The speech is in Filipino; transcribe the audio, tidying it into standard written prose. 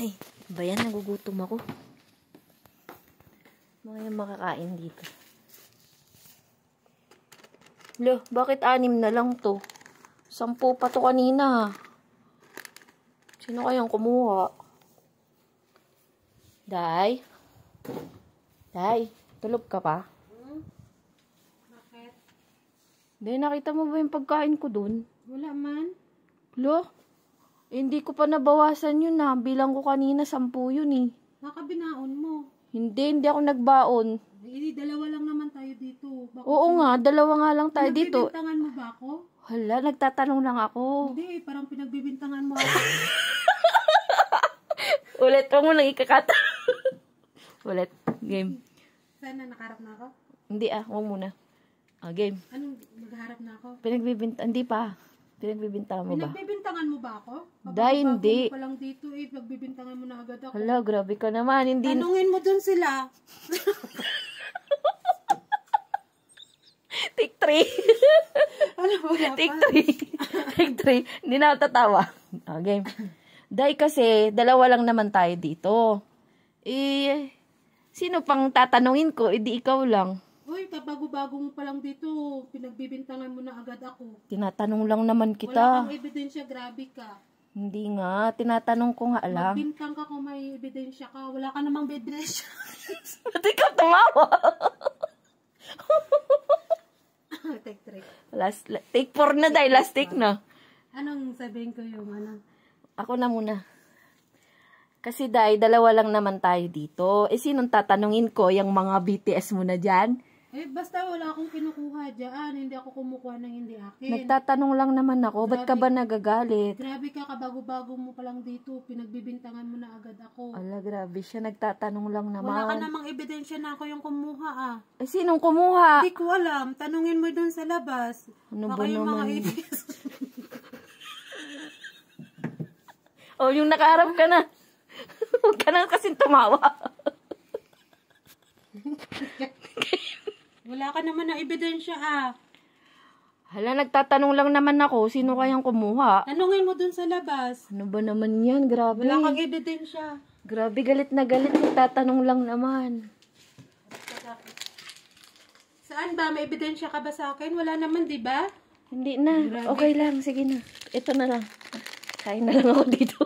Ay, bayan, nagugutom ako. Mga yung makakain dito. Lo, bakit 6 na lang to? 10 pa to kanina. Sino kayang kumuha? Day? Day, tulog ka pa? Bakit? Day, nakita mo ba yung pagkain ko dun? Wala man. Lo, hindi ko pa nabawasan yun na. Bilang ko kanina 10 yun eh. Nakabinaon mo. Hindi ako nagbaon. Dalawa lang naman tayo dito. Bakit Oo nga, 2 nga lang tayo dito. Pinagbibintangan mo ba ako? Hala, nagtatanong lang ako. Hindi, parang pinagbibintangan mo ako. Ulit, wag mo nang ikakata. Ulit, game. Sana nakaharap na ako? Hindi wag muna. Game. Anong magharap na ako? Hindi pa. Pinagbibintangan mo ba? Pinagbibintangan mo ba ako? Dahil hindi. Bago mo pa lang dito pagbibintangan mo na agad ako. Hala, grabe ka naman. Hindi. Tanungin mo dun sila. Take 3. Ano ba? Take 3. Take 3. Hindi na ako tatawa. Game. Dahil kasi, 2 lang naman tayo dito. Sino pang tatanungin ko? Di ikaw lang. Uy, bago-bago mo pa lang dito, pinagbibintangan mo na agad ako. Tinatanong lang naman Wala kita. kang ebidensya, grabe ka. Hindi nga, tinatanong ko nga lang. Magbintang ka kung may ebidensya ka. Wala ka namang ebidensya. Ba't ikaw tumawa? Take 3. Take 4 na dahil, last take na. Anong sabihin ko yung ano? Ako na muna. Kasi dahil 2 lang naman tayo dito. Sinong tatanungin ko? Yung mga BTS mo na dyan? Basta wala akong kinukuha dyan. Hindi ako kumukuha ng hindi akin. Nagtatanong lang naman ako. Ba't ka ba nagagalit? Grabe ka, kabago-bago mo pa lang dito. Pinagbibintangan mo na agad ako. Ala, grabe siya. Nagtatanong lang naman. Wala ka namang ebidensya na ako yung kumuha Sinong kumuha? Hindi ko alam. Tanungin mo dun sa labas. Ano Baka ba yung naman? mga ABS. Yung nakaharap ka na. Huwag ka na kasing tumawa. Wala ka naman na ebidensya Hala, nagtatanong lang naman ako. Sino kayang kumuha? Tanungin mo dun sa labas. Ano ba naman yan? Grabe. Wala kang ebidensya. Grabe, galit na galit. Nagtatanong lang naman. Saan ba? May ebidensya ka ba sa akin? Wala naman, di ba? Hindi na. Okay lang. Sige na. Ito na lang. Kain na lang ako dito.